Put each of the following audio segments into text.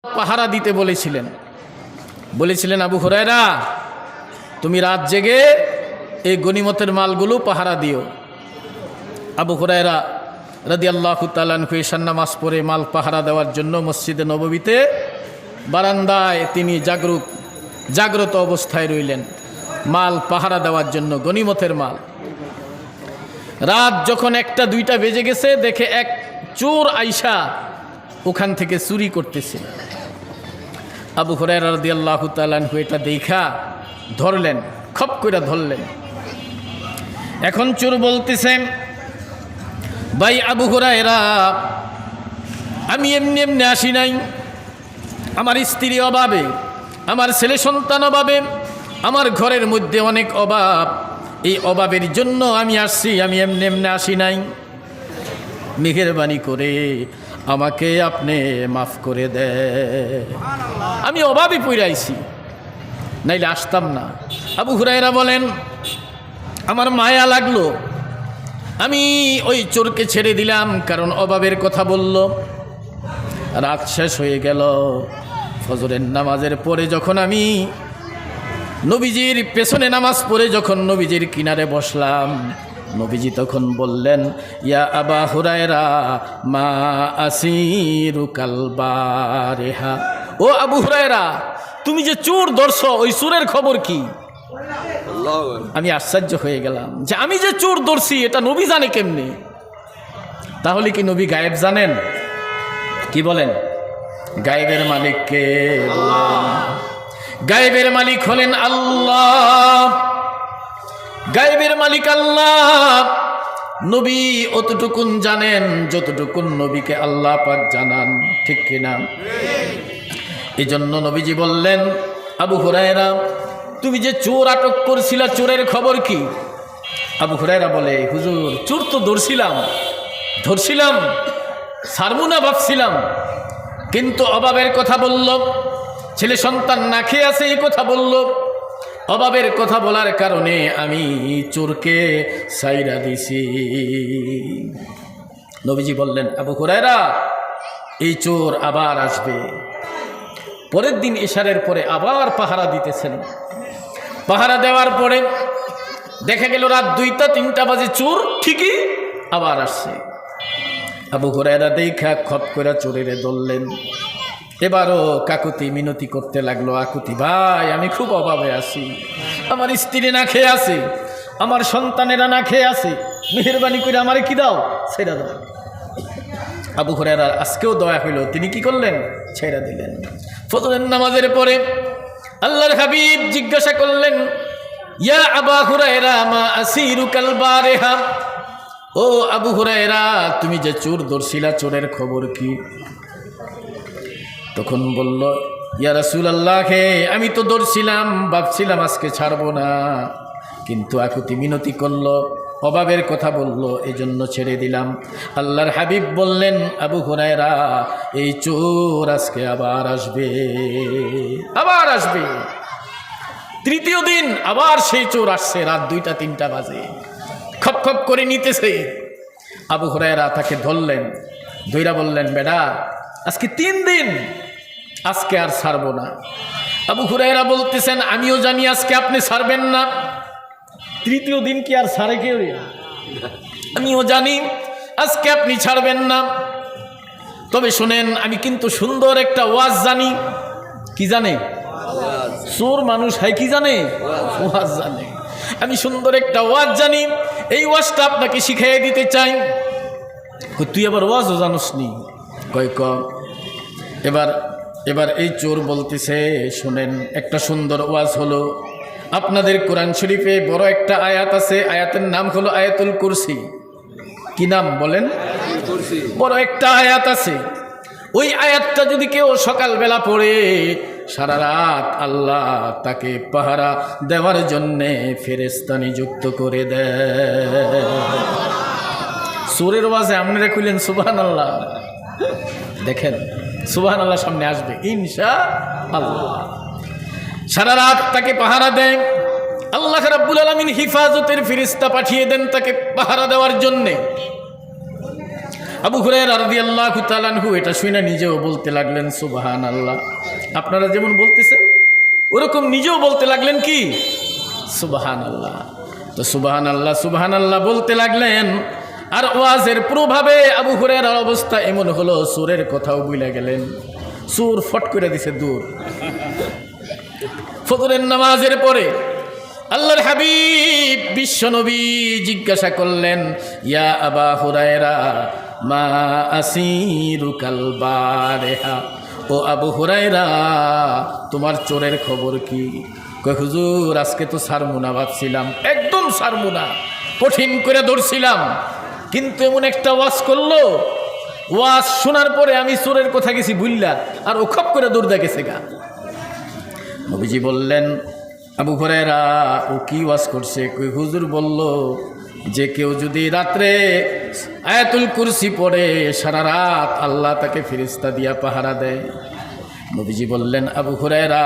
পাহারা দিতে বলেছিলেন আবু হুরায়রা তুমি রাত জেগে এই গনিমতের মালগুলো পাহারা দিও। আবু হুরায়রা রাদিয়াল্লাহু তাআলা আনহু ঈশান নামাজ পড়ে মাল পাহারা দেওয়ার জন্য মসজিদে নববীতে বারান্দায় তিনি জাগ্রত অবস্থায় রইলেন মাল পাহারা দেওয়ার জন্য, গনিমতের মাল। রাত যখন 1টা-2টা বেজে গেছে, দেখে এক চোর আইসা ওখান থেকে চুরি করতেছে। আবু হুরায়রা রাদিয়াল্লাহু তাআলা আনহু এটা দেখা ধরলেন, খপ করে ধরলেন। এখন চোর বলতেছেন, ভাই আবু হুরায়রা, আমি এমনি এমনি আসি নাই, আমার স্ত্রী অভাবে, আমার ছেলে সন্তান অভাবে, আমার ঘরের মধ্যে অনেক অভাব, এই অভাবের জন্য আমি আসছি, আমি এমনি এমনি আসি নাই। মেহেরবানি করে আমাকে আপনি মাফ করে দে, আমি অভাবে পড়ে আইছি, নাইলে আসতাম না। আবু হুরায়রা বলেন, আমার মায়া লাগলো, আমি ওই চোরকে ছেড়ে দিলাম, কারণ অভাবের কথা বলল। রাত শেষ হয়ে গেল, ফজরের নামাজের পরে যখন আমি নবীজির পেছনে নামাজ পড়ে যখন নবীজির কিনারে বসলাম, নবীজি তখন বললেন, ইয়া আবা হুরায়রা মা আসিরু কালবারেহা, ও আবু হুরায়রা, তুমি যে চোর ধরছো, ওই চোরের খবর কি? আমি আশ্চর্য হয়ে গেলাম যে আমি যে চোর ধরছি এটা নবী জানে কেমনে? তাহলে কি নবী গায়েব জানেন? কি বলেন? গায়েবের মালিক কে? গায়েবের মালিক হলেন আল্লাহ, গায়েবের মালিক আল্লাহ। নবী অতটুকুন জানেন যতটুকুন নবীকে আল্লাহ পাক জানান, ঠিক কিনা? এই জন্য নবীজি বললেন, আবু হুরায়রা, তুমি যে চোর আটক করছিলা, চোরের খবর কি? আবু হুরায়রা বলে, হুজুর, চোর তো ধরছিলাম, ছাড়বো না ভাবছিলাম, কিন্তু অভাবের কথা বলল, ছেলে সন্তান না খেয়ে আছে এই কথা বলল, অভাবের কথা বলার কারণে আমি চোরকে সাইরা দিছি। নবীজি বললেন, আবু হুরায়রা, এই চোর আবার আসবে। পরের দিন ইশারের পরে আবার পাহারা দিতেছেন। পাহারা দেওয়ার পরে দেখা গেল রাত 2টা-3টা বাজে চোর ঠিকই আবার আসছে। আবু হুরায়রা দেখা খপ করে চোরেরে ধরলেন। এবারও কাকুতি মিনতি করতে লাগলো, আকুতি ভাই, আমি খুব অভাবে আছি, আমার স্ত্রী না খেয়ে আছে, আমার সন্তানেরা না খেয়ে আছে, মেহেরবানি করে আমারে কি দাও, ছেড়ে দাও। আবু হুরায়রা আজকেও দয়া হইল, তিনি কি করলেন? ছেড়ে দিলেন। ফজরের নামাজের পরে আল্লাহর হাবিব জিজ্ঞাসা করলেন, ইয়া আবা হুরায়রা মা আসিরু কালবারেহা, ও আবু হুরায়রা, তুমি যে চোর ধরছিলা, চোরের খবর কি? তখন বলল, ইয়া রাসূলুল্লাহ, আমি তো ধরছিলাম, ভাবছিলাম আজকে ছাড়বো না, কিন্তু আকুতি মিনতি করলো, অভাবের কথা বলল, এই জন্য ছেড়ে দিলাম। আল্লাহর হাবিব বললেন, আবু হুরায়রা, এই চোর আজকে আবার আসবে, আবার আসবে। তৃতীয় দিন আবার সেই চোর আসছে, রাত 2টা-3টা বাজে, খপ খপ করে নিতেছে। আবু হুরায়রা তাকে ধরলেন, ধইরা বললেন, বেটা, আজকে 3 দিন, আজকে আর ছাড়বো না। আবু হুরায়রা বলতেছেন, আমিও জানি আজকে আপনি ছাড়বেন না, তৃতীয় দিন কি আর ছাড়ে কেউ? আমিও জানি আজকে আপনি ছাড়বেন না, তবে শুনেন, আমি কিন্তু সুন্দর একটা ওয়াজ জানি। কি জানে? চোর মানুষ হয় কি জানে? ওয়াজ জানে। আমি সুন্দর একটা ওয়াজ জানি, এই ওয়াজটা আপনাকে শিখিয়ে দিতে চাই। তুই আবার ওয়াজও জানোস নি? কয় ক। এবার এই চোর বলতেছে, শুনেন, একটা সুন্দর ওয়াজ হলো, আপনাদের কোরআন শরীফে বড় একটা আয়াত আছে, আয়াতের নাম হলো আয়াতুল কুরসি। কি নাম বলেন? বড় একটা আয়াত আছে, ওই আয়াতটা যদি কেউ সকালবেলা পড়ে, সারা রাত আল্লাহ তাকে পাহারা দেওয়ার জন্যে ফেরেশতা নিযুক্ত করে দেয়। চোরের ওয়াজে আপনারা কইলেন সুবহানাল্লাহ। দেখেন, সুবহানাল্লাহ সামনে আসবে ইনশাআল্লাহ। সারা রাত তাকে পাহারা দেয়, আল্লাহ রাব্বুল আলামিন হিফাজতের ফেরেশতা পাঠিয়ে দেন তাকে পাহারা দেওয়ার জন্যে। আবু হুরায়রা রাদিয়াল্লাহু তাআলা আনহু এটা শুনে নিজেও বলতে লাগলেন সুবহানাল্লাহ। আপনারা যেমন বলতেছেন ওরকম নিজেও বলতে লাগলেন কি সুবহানাল্লাহ। তো সুবহানাল্লাহ সুবহানাল্লাহ বলতে লাগলেন। আর ওয়াজের প্রভাবে আবু হুরায়রার অবস্থা এমন হলো, সুরের কথাও ভুলে গেলেন। সুর ফট করে দিছে দূর। ফজরের নামাজের পরে আল্লাহর হাবিব বিশ্বনবী জিজ্ঞাসা করলেন, ইয়া আবা হুরায়রা মা আসিরুকাল বারিহা, ও আবু হুরায়রা তোমার চোরের খবর কি? কয় হুজুর আজকে তো সারমুনা ভাবছিলাম, একদম সারমুনা, কঠিন করে ধরছিলাম, কিন্তু এমন একটা ওয়াজ করলো, ওয়াজ শোনার পরে আমি চোরের কথা গেছি বুঝলা, আর ও খপ করে দৌড় গেছে গা। নবীজি বললেন, আবু হুরায়রা ও কি ওয়াজ করছে? কই হুজুর বলল যে কেউ যদি রাত্রে আয়াতুল কুরসি পড়ে সারা রাত আল্লাহ তাকে ফেরেশতা দিয়া পাহারা দেয়। নবীজি বললেন, আবু হুরায়রা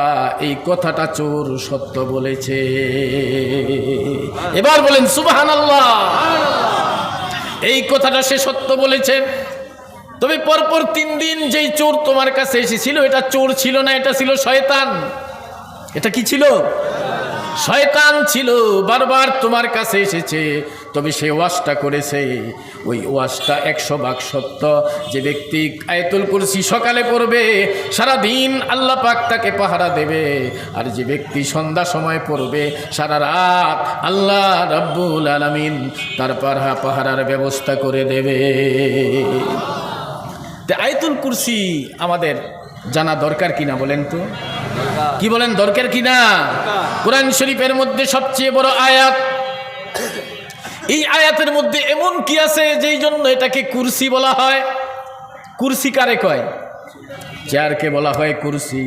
এই কথাটা চোর সত্য বলেছে। এবার বলেন সুবহানাল্লাহ। এই কথাটা সে সত্য বলেছে। তবে পরপর 3 দিন যেই চোর তোমার কাছে এসেছিল এটা চোর ছিল না, এটা ছিল শয়তান। এটা কি ছিল? শয়তান ছিল। বারবার তোমার কাছে এসেছে, তবে সে ওয়াজটা করেছে, ওই ওয়াজটা 100 ভাগ সত্য। যে ব্যক্তি আয়াতুল কুরসি সকালে পড়বে সারা দিন আল্লাহ পাক তাকে পাহারা দেবে, আর যে ব্যক্তি সন্ধ্যা সময় পড়বে সারা রাত আল্লাহ রাব্বুল আলামিন তার পাহারার ব্যবস্থা করে দেবে। আয়াতুল কুরসি আমাদের জানা দরকার কিনা বলেন তো? কি বলেন, দরকার কিনা? কোরআন শরীফের মধ্যে সবচেয়ে বড় আয়াত। এই আয়াতের মধ্যে এমন কি আছে যেই জন্য এটাকে কুরসি বলা হয়? কুরসি কারে কয়? চেয়ারকে বলা হয় কুরসি,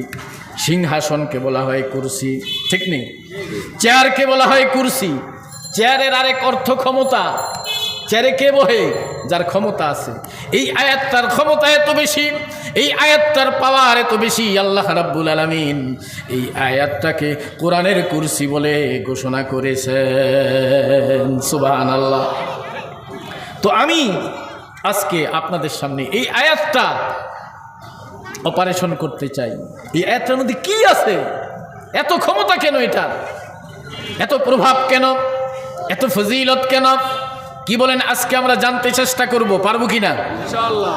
সিংহাসনকে বলা হয় কুরসি, ঠিক নেই? চেয়ারকে বলা হয় কুরসি। চেয়ারের আরেক অর্থ ক্ষমতা। চেয়ারে কে বহে? যার ক্ষমতা আছে। এই আয়াতটার ক্ষমতা এত বেশি, এই আয়াতটার পাওয়ার এত বেশি, আল্লাহ রাব্বুল আলামিন এই আয়াতটাকে কোরআনের কুরসি বলে ঘোষণা করেছেন। সুবহানাল্লাহ। তো আমি আজকে আপনাদের সামনে এই আয়াতটা অপারেশন করতে চাই। এই আয়াতটার মধ্যে কি আছে? এত ক্ষমতা কেন? এটা এত প্রভাব কেন? এত ফজিলত কেন? কি বলেন? আজকে আমরা জানতে চেষ্টা করব, পারবো কিনা ইনশাআল্লাহ।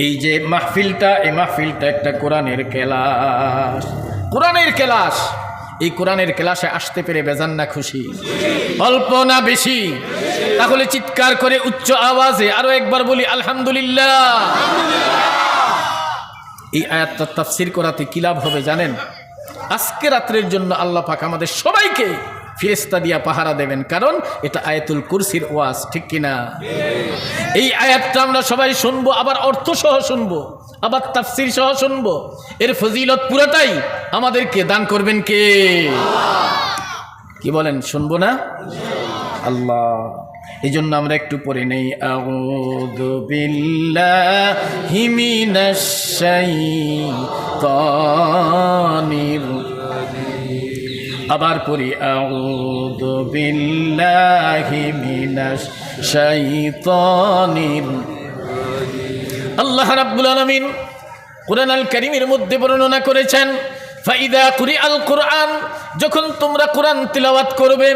এই যে মাহফিলটা, এই মাহফিলটা একটা কোরআনের ক্লাস। কোরআনের ক্লাস। এই কোরআনের ক্লাসে আসতে পেরে বেজান না খুশি? অল্প না বেশি? তাহলে চিৎকার করে উচ্চ আওয়াজে আরো একবার বলি আলহামদুলিল্লাহ। এই আয়াতটা তাফসীর করাতে কি লাভ হবে জানেন? আজকে রাত্রের জন্য আল্লাহ পাক আমাদের সবাইকে ফেরেশতা দিয়া পাহারা দেবেন, কারণ এটা আয়াতুল কুরসির ওয়াজ, ঠিক কিনা? এই আয়াতটা আমরা সবাই শুনবো, আবার অর্থ সহ শুনবো, আবার তাফসীর সহ শুনবো। এর ফজিলত পুরোটাই আমাদেরকে দান করবেন কে? কি বলেন, শুনবো না? আল্লাহ। এই জন্য আমরা একটু পড়ে নেই, আউযু বিল্লাহি মিনাশ শাইতানির, আবার পড়ি আউযু বিল্লাহি মিনাশ শাইতানির। আল্লাহ রাব্বুল আলামিন কুরআন আল কারীমের মধ্যে বর্ণনা করেছেন, ফাইদা কুরিআল কুরআন, যখন তোমরা কোরআন তিলাওয়াত করবে,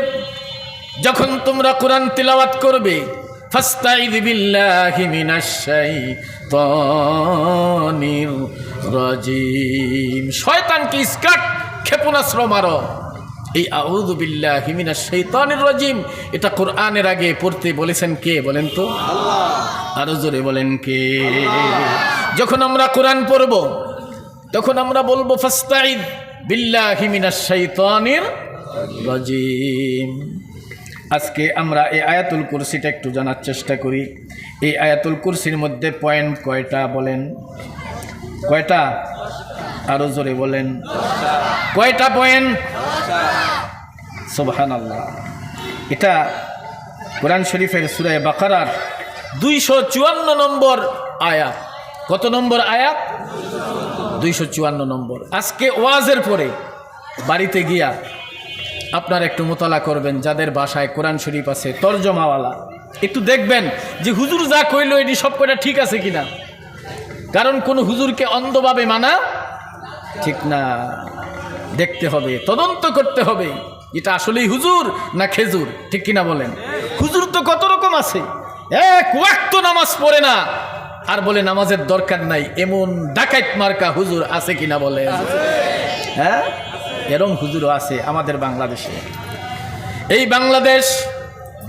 যখন তোমরা কোরআন তিলাওয়াত করবে, ফাস্তাইযু বিল্লাহি মিনাশ শাইতানির রাজিম, শয়তানকে ইসকাট ক্ষেপণাস্ত্র মারো। এই আউযু বিল্লাহি মিনাশ শাইতানির রাজিম এটা কোরআনের আগে পড়তে বলেছেন কে বলেন তো? আল্লাহ। আরো জোরে বলেন কে? যখন আমরা কোরআন পড়ব তখন আমরা বলবো ফাস্তাইদ বিল্লাহি মিনাশ শাইতানির রাজিম। আজকে আমরা এই আয়াতুল কুরসিটা একটু জানার চেষ্টা করি। এই আয়াতুল কুরসির মধ্যে পয়েন্ট কয়টা বলেন? কয়টা? আরো জোরে বলেন, কয়টা পয়েন্ট? সুবহানাল্লাহ। এটা কোরআন শরীফের সূরা বাকারার 254 নম্বর আয়াত। কত নম্বর আয়াত? 254 নম্বর। আজকে ওয়াজের পরে বাড়িতে গিয়া আপনারা একটু মোতালা করবেন, যাদের বাসায় কোরআন শরীফ আছে তরজমাওয়ালা, একটু দেখবেন যে হুজুর যা কইলো এটি সব কটা ঠিক আছে কিনা, কারণ কোন হুজুরকে অন্ধভাবে মানা ঠিক না। দেখতে হবে, তদন্ত করতে হবে, এটা আসলেই হুজুর না খেজুর, ঠিক কিনা বলেন? হুজুর তো কত রকম আছে, এক ওয়াক্ত নামাজ পড়ে না আর বলে নামাজের দরকার নাই, এমন ডাকাইত মার্কা হুজুর আছে কিনা বলে? হ্যাঁ, এরম হুজুরও আছে আমাদের বাংলাদেশে। এই বাংলাদেশ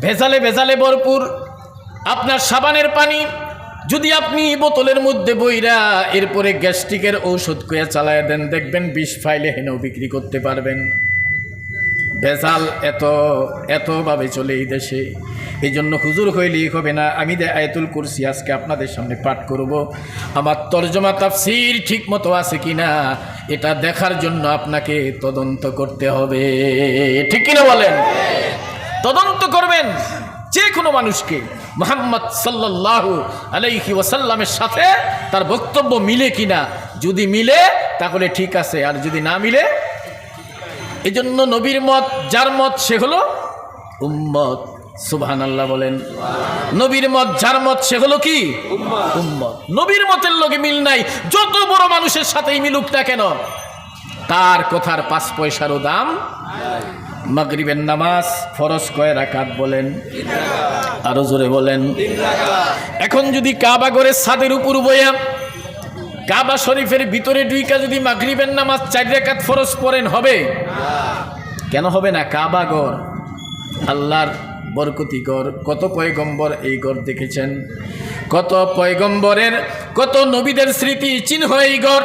ভেজালে ভেজালে ভরপুর। আপনার সাবানের পানি যদি আপনি বোতলের মধ্যে বইরা এরপরে গ্যাস্ট্রিকের ঔষধ কইয়া চালায় দেন, দেখবেন 20 ফাইলে হেনেও বিক্রি করতে পারবেন। ভেজাল এতভাবে চলে এই দেশে। এই জন্য হুজুর হইলেই হবে না। আমি আয়াতুল কুরসি আজকে আপনাদের সামনে পাঠ করব। আমার তরজমা তাফসীর ঠিক মতো আছে কিনা এটা দেখার জন্য আপনাকে তদন্ত করতে হবে, ঠিক কিনা বলেন? তদন্ত করবেন যে কোনো মানুষকে মুহাম্মদ সাল্লাল্লাহু আলাইহি ওয়াসাল্লামের সাথে তার বক্তব্য মিলে কিনা। যদি মিলে তাহলে ঠিক আছে, আর যদি না মিলে, এই জন্য নবীর মত যার মত সে হলো উম্মত। সুবহানাল্লাহ বলেন। নবীর মত যার মত সে হলো কি? উম্মত। নবীর মতের লগে মিল নাই, যত বড় মানুষের সাথেই মিলুক না কেন, তার কথার 5 পয়সারও দাম। মাগরিবের নামাজ ফরজ কয় রাকাত বলেন? আরো জোরে বলেন। এখন যদি কাবা ঘরের ছাদের উপর বইয়া কাবা শরীফের ভিতরে ঢুইকা যদি মাগরিবের নামাজ 4 রাকাত ফরজ পড়েন, হবে? কেন হবে না? কাবা ঘর আল্লাহর বরকতি ঘর। কত পয়গম্বর এই ঘর দেখেছেন, কত পয়গম্বরের কত নবীদের স্মৃতি চিহ্ন এই ঘর।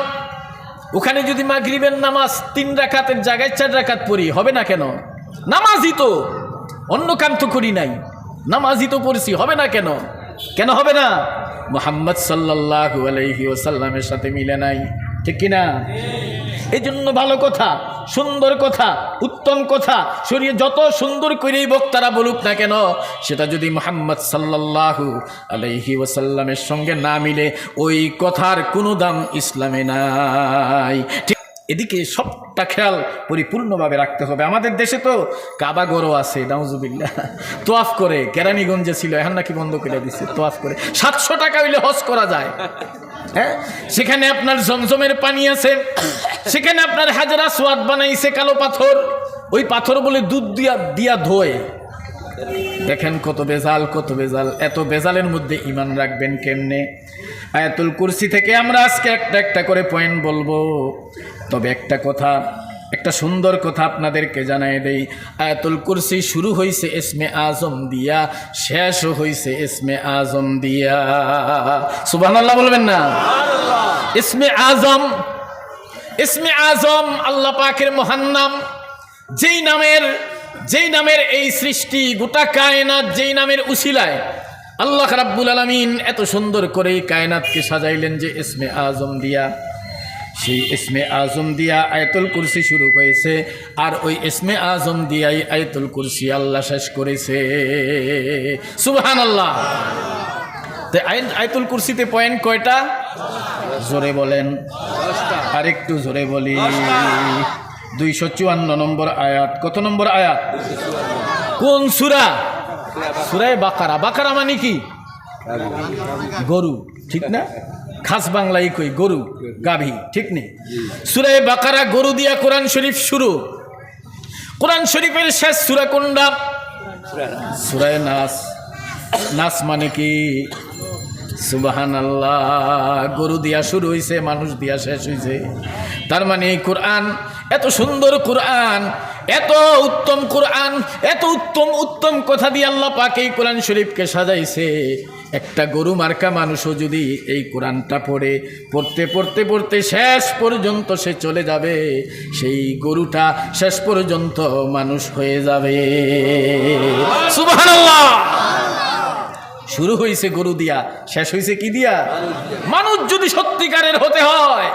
ওখানে যদি মাগরিবের নামাজ 3 রাকাতের জায়গায় 4 রাকাত পড়ি, হবে না কেন? নামাজই তো, অন্য কাম তো করি নাই, নামাজই তো পড়ছি, হবে না কেন? কেন হবে না? মুহাম্মদ সাল্লাল্লাহু আলাইহি ওয়াসাল্লামের সাথে মিলে নাই, ঠিক কিনা? এই জন্য ভালো কথা, সুন্দর কথা, উত্তম কথা শরীয়ত যত সুন্দর করেই বক্তারা বলুক না কেন, সেটা যদি মুহাম্মদ সাল্লাল্লাহু আলাইহি ওয়াসাল্লামের সঙ্গে না মিলে, ওই কথার কোনো দাম ইসলামে নাই। এদিকে সবটা খেয়াল পরিপূর্ণভাবে রাখতে হবে। আমাদের দেশে তো কাবা ঘরও আছে, নাউজুবিল্লাহ, তোয়াফ করে। কেরানীগঞ্জে ছিল, এখন নাকি বন্ধ করে দিচ্ছে। তোয়াফ করে 700 টাকা হইলে হজ করা যায়। হ্যাঁ, সেখানে আপনার জমজমের পানি আছে, সেখানে আপনার হাজার আসওয়াদ বানাইছে কালো পাথর, ওই পাথর বলে দুধ দিয়া ধোয়। দেখেন কত বেজাল, কত বেজাল। এত বেজালের মধ্যে ঈমান রাখবেন কেমনে? আয়াতুল কুরসি থেকে আমরা আজকে একটা করে পয়েন্ট বলবো। তবে একটা কথা, একটা সুন্দর কথা আপনাদেরকে জানাই দেই। আয়াতুল কুরসি শুরু হয়েছে ইসমে আজম দিয়া, শেষ হয়েছে ইসমে আজম দিয়া। সুবহানাল্লাহ বলবেন না? ইসমে আজম, ইসমে আজম আল্লাহ পাকের মহান নাম। যেই নামের এই সৃষ্টি, গোটা কায়নাত যেই নামের উসিলায় আল্লাহ রাব্বুল আলামিন এত সুন্দর করে কায়নাতকে সাজাইলেন যে ইসমে আজম দিয়া। সেই ইসমে আজম দিয়া আয়াতুল কুরসি শুরু হয়েছে, আর ওই ইসমে আজম দিয়াই আয়াতুল কুরসি আল্লাহ শেষ করেছে। সুবহানাল্লাহ। তো আয়াতুল কুরসিতে পয়েন্ট কয়টা? জোরে বলেন। আর একটু জোরে বলি। 254 নম্বর আয়াত। কত নম্বর আয়াত? কোন সূরা? সূরা বাকারা। বাকারা মানে কি? গরু, ঠিক না? খাস বাংলায় কই গরু, গাভী, ঠিক নেই? সূরা বাকারা গরু দিয়া কোরআন শরীফ শুরু। কোরআন শরীফের শেষ সূরা কোনটা? সূরা নাস। নাস মানে কি? সুবহানাল্লাহ। গরু দিয়া শুরু হয়েছে, মানুষ দিয়া শেষ হয়েছে। তার মানে এই কোরআন এত সুন্দর কোরআন, এত উত্তম কোরআন, এত উত্তম উত্তম কথা দিয়ে আল্লাহ পাক এই কোরআন শরীফকে সাজাইছে। একটা গরু মার্কা মানুষও যদি এই কোরআনটা পড়তে পড়তে পড়তে শেষ পর্যন্ত সে চলে যাবে, সেই গরুটা শেষ পর্যন্ত মানুষ হয়ে যাবে। সুবহানাল্লাহ। শুরু হয়েছে গরু দিয়া, শেষ হয়েছে কি দিয়া? মানুষ যদি সত্যিকারের হতে হয়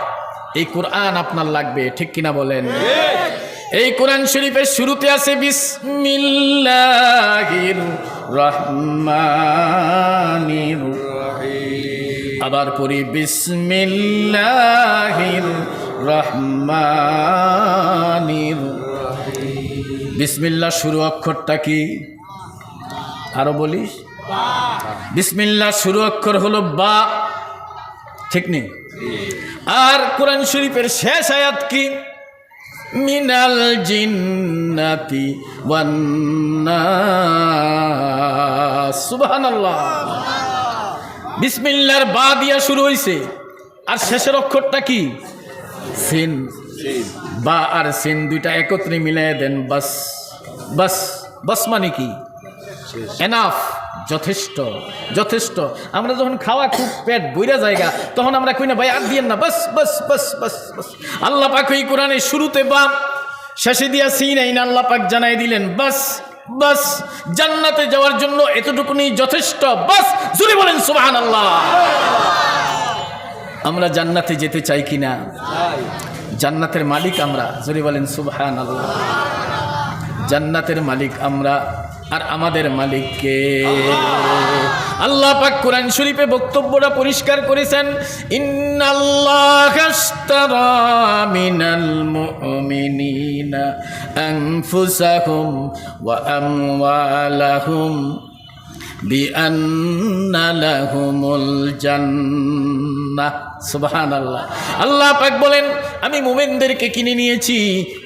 এই কোরআন আপনার লাগবে, ঠিক কিনা বলেন? এই কোরআন শরীফের শুরুতে আছে বিসমিল্লাহির রহমানির রহিম। আবার পড়ি বিসমিল্লাহির রহমানির রহিম। বিসমিল্লাহ শুরু অক্ষরটা কি? আরো বলিস? বিসমিল্লাহ শুরু অক্ষর হলো বা, ঠিক নেই? আর কোরআন শরীফের শেষ আয়াত কি? মিনাল জিন্নাতি ওয়ান নাস। সুবহানাল্লাহ। বিসমিল্লাহর বা দিয়া শুরু হইছে, আর শেষের অক্ষরটা কি? সিন। বা আর সিন দুইটা একত্রে মিলাই দেন, বাস। বাস, বাস মানে কি? এনাফ, যথেষ্ট, যথেষ্ট। আমরা যখন খাওয়া খুব পেট বইরা জায়গা, তখন আমরা কই না ভাই আর দিয়েন না, বাস বাস বাস বাস বাস। আল্লাহ পাক এই কোরআনে শুরুতে বা, শেষে দিয়া সিন আইন আল্লাহ পাক জানাই দিলেন বাস বাস। জান্নাতে যাওয়ার জন্য এতটুকুনি যথেষ্ট, বাস। জোরে বলেন সুবহানাল্লাহ। আমরা জান্নাতে যেতে চাই কিনা? জান্নাতের মালিক আমরা, জোরে বলেন সুবহানাল্লাহ। জান্নাতের মালিক আমরা, আর আমাদের মালিককে আল্লাহ পাক কোরআন শরীফে বক্তব্যটা পরিষ্কার করেছেন। ইন্নাল্লাহা আশতারা মিনাল মুমিনিনা আনফুসাহুম ওয়া আমওয়ালাহুম বিআন্না লাহুমুল জান্নাহ। সুবহানাল্লাহ। আল্লাহ পাক বলেন আমি মুমিনদেরকে কিনে নিয়েছি,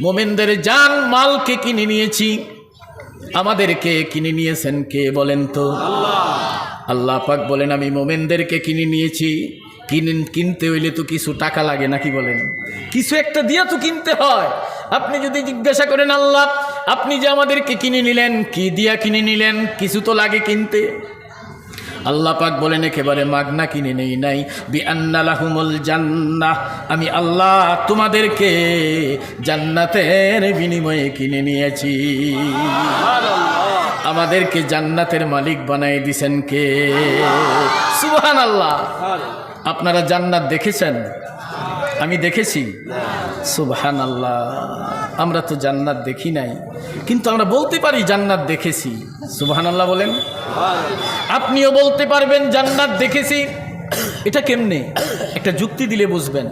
মুমিনদের জান মালকে কিনে নিয়েছি। আমাদেরকে কিনে নিয়েছেন কে বলেন তো? আল্লাহ পাক বলেন আমি মুমিনদেরকে কিনে নিয়েছি। কিনতে হইলে তো কিছু টাকা লাগে নাকি বলেন? কিছু একটা দিয়া তো কিনতে হয়। আপনি যদি জিজ্ঞাসা করেন আল্লাহ আপনি যে আমাদেরকে কিনে নিলেন, কি দিয়া কিনে নিলেন? কিছু তো লাগে কিনতে। আল্লাহ পাক বলেন একেবারে মাগনা কিনে নেই নাই। বিআন্না লাহুমুল জান্নাহ, আমি আল্লাহ তোমাদেরকে জান্নাতের বিনিময়ে কিনে নিয়েছি। আমাদেরকে জান্নাতের মালিক বানাই দিছেন কে? সুবহানাল্লাহ। আপনারা জান্নাত দেখেছেন? আমি দেখেছি। সুবহানাল্লাহ। আমরা তো জান্নাত দেখি নাই, কিন্তু আমরা বলতে পারি জান্নাত দেখেছি। সুবহানাল্লাহ বলেন। আপনিও বলতে পারবেন জান্নাত দেখেছি। এটা কেমনে? একটা যুক্তি দিলে বুঝবেন।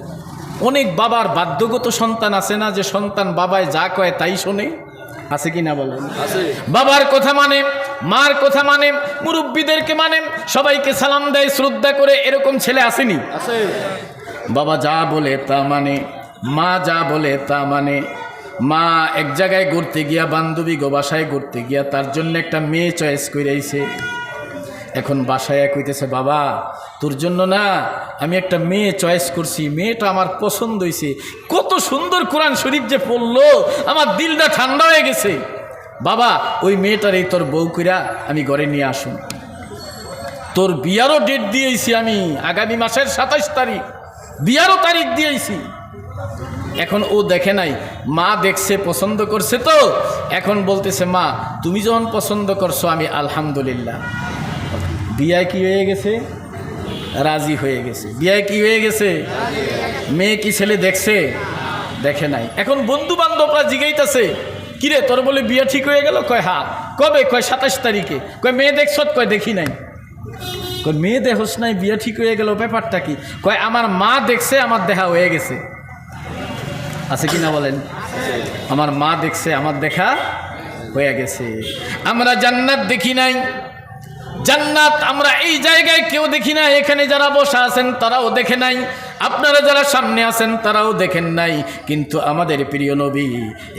অনেক বাবার বাধ্যগত সন্তান আছে না, যে সন্তান বাবায় যা কয় তাই শোনে, আছে কি না বলেন? বাবার কথা মানে, মার কথা মানে, মুরব্বীদেরকে মানে, সবাইকে সালাম দেয়, শ্রদ্ধা করে, এরকম ছেলে আসেনি? বাবা যা বলে তা মানে, মা যা বলে তা মানে। মা এক জায়গায় ঘুরতে গিয়া, বান্ধবী গো বাসায় ঘুরতে গিয়া তার জন্য একটা মেয়ে চয়েস করে আইছে। এখন বাসায় কইতেছে বাবা তোর জন্য না আমি একটা মেয়ে চয়েস করছি, মেয়েটা আমার পছন্দ হয়েছে, কত সুন্দর কোরআন শরীফ যে পড়লো, আমার দিলটা ঠান্ডা হয়ে গেছে। বাবা ওই মেয়েটার এই তোর বউ কইরা আমি ঘরে নিয়ে আসুন। তোর বিয়ারও ডেট দিয়েছি আমি, আগামী মাসের 27 তারিখ বিয়ারও তারিখ দিয়েছি। এখন ও দেখে নাই, মা দেখছে, পছন্দ করছে, তো এখন বলতেছে মা তুমি যখন পছন্দ করছো আমি আলহামদুলিল্লাহ। বিয়ায় কি হয়ে গেছে? রাজি হয়ে গেছে। বিয়ায় কি হয়ে গেছে? মেয়ে কি ছেলে দেখছে? দেখে নাই। এখন বন্ধু বান্ধবরা জিগাইতেছে কিরে তোর বলে বিয়া ঠিক হয়ে গেল? কয় হ্যাঁ। কবে? কয় 27 তারিখে। কয় মেয়ে দেখছ? কয় দেখি নাই। কয় মেয়ে দেখোস নাই, বিয়া ঠিক হয়ে গেল, ব্যাপারটা কি? কয় আমার মা দেখছে, আমার দেখা হয়ে গেছে। আছে কি না বলেন? আমার মা দেখছে, আমার দেখা হয়ে গেছে। আমরা জান্নাত দেখি নাই। জান্নাত আমরা এই জায়গায় কেউ দেখি না। এখানে যারা বসা আছেন তারাও দেখে নাই, আপনারা যারা সামনে আছেন তারাও দেখেন নাই। কিন্তু আমাদের প্রিয় নবী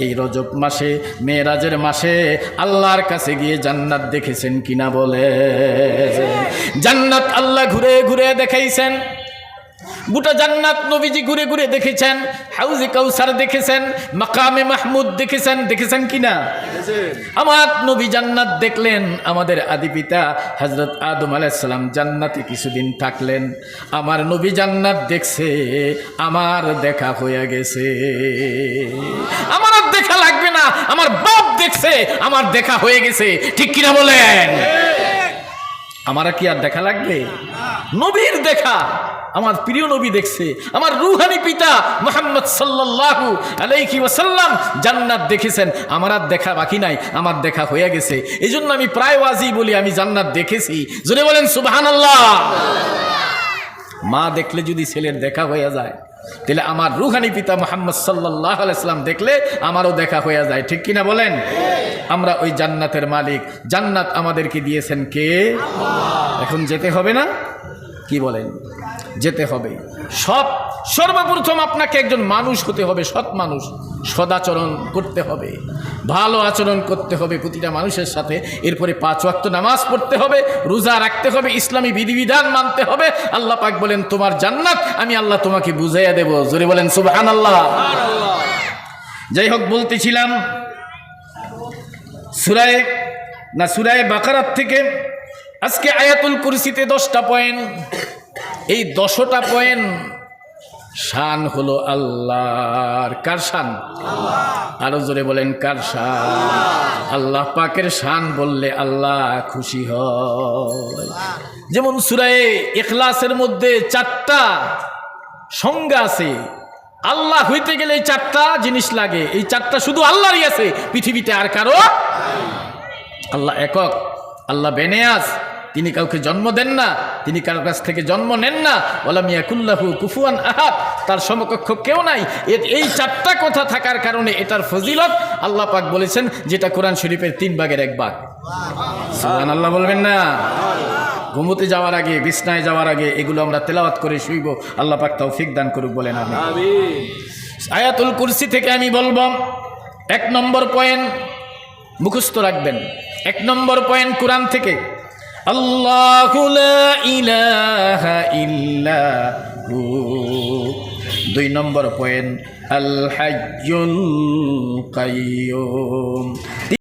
এই রজব মাসে, মেরাজের মাসে আল্লাহর কাছে গিয়ে জান্নাত দেখেছেন কিনা বলে? জান্নাত আল্লাহ ঘুরে ঘুরে দেখাইছেন। গোটা জান্নাত নবীজি ঘুরে ঘুরে দেখেছেন। হাউজে কাউসার দেখেছেন, মাকামে মাহমুদ দেখেছেন। দেখেছেন কিনা? আমার নবী জান্নাত দেখলেন। আমাদের আদি পিতা হযরত আদম আলাইহিস সালাম জান্নাতে কিছুদিন থাকলেন। আমার নবী জান্নাত দেখছে, আমার দেখা হয়ে গেছে। আমার আর দেখা লাগবে না, আমার বাপ দেখছে, আমার দেখা হয়ে গেছে। ঠিক কিনা বলেন? আমার কি আর দেখা লাগবে? নবীর দেখা, আমার প্রিয় নবী দেখছে। আমার রূহানি পিতা মুহাম্মদ সাল্লাল্লাহু আলাইহি ওয়াসাল্লাম জান্নাত দেখেছেন। আমার আর দেখা বাকি নাই, আমার দেখা হয়ে গেছে। এই জন্য আমি প্রায় ওয়াজি বলি আমি জান্নাত দেখেছি। জোরে বলেন সুবহানাল্লাহ। মা দেখলে যদি ছেলের দেখা হয়ে যায়, তাহলে আমার রুহানি পিতা মুহাম্মদ সাল্লাল্লাহু আলাইহি সাল্লাম দেখলে আমারও দেখা হয়ে যায়, ঠিক কিনা বলেন? আমরা ওই জান্নাতের মালিক, জান্নাত আমাদেরকে দিয়েছেন কে? এখন যেতে হবে না? কি বলেন? যেতে হবে। সর্বপ্রথম আপনাকে একজন মানুষ হতে হবে, সৎ মানুষ, সদাচরণ করতে হবে, ভালো আচরণ করতে হবে প্রতিটা মানুষের সাথে। এরপরে 5 ওয়াক্ত নামাজ পড়তে হবে, রোজা রাখতে হবে, ইসলামী বিধিবিধান মানতে হবে। আল্লাহ পাক বলেন তোমার জান্নাত আমি আল্লাহ তোমাকে বুঝাইয়া দেব। জোরে বলেন সুবহানাল্লাহ। যাই হোক, বলতেছিলাম সূরা বাকারাত থেকে আজকে আয়াতুল কুরসিতে 10টা পয়েন্ট। এই 10টা পয়েন্ট শান হলো আল্লাহর। কার শান? আরো জোরে বলেন কার শান? আল্লাহ পাকের শান বললে আল্লাহ খুশি হয়। যেমন সূরা ইখলাসের মধ্যে 4টা সংজ্ঞা আছে। আল্লাহ হইতে গেলে এই 4টা জিনিস লাগে। এই 4টা শুধু আল্লাহরই আছে, পৃথিবীতে আর কারো। আল্লাহ একক, আল্লাহ বেনেয়াস, তিনি কাউকে জন্ম দেন না, তিনি কারোর কাছ থেকে জন্ম নেন না। ওয়ালাম ইয়াকুল্লাহু কুফুয়ান আহাদ, তার সমকক্ষ কেউ নাই। এই 4টা কথা থাকার কারণে এটার ফজিলত আল্লাহ পাক বলেছেন, যেটা কোরআন শরীফের 3 ভাগের 1 ভাগ। সুবহানাল্লাহ বলবেন না? ঘুমোতে যাওয়ার আগে, বিছনায় যাওয়ার আগে এগুলো আমরা তেলাওয়াত করে শুইব। আল্লাহ পাক তৌফিক দান করুক, বলেন আমিন। আয়াতুল কুরসি থেকে আমি বলবো 1 নম্বর পয়েন্ট মুখস্থ রাখবেন। 1 নম্বর পয়েন্ট কোরআন থেকে, আল্লাহু লা ইলাহা ইল্লা হু। 2 নম্বর পয়েন্ট আল হাইয়ুল কাইয়ুম।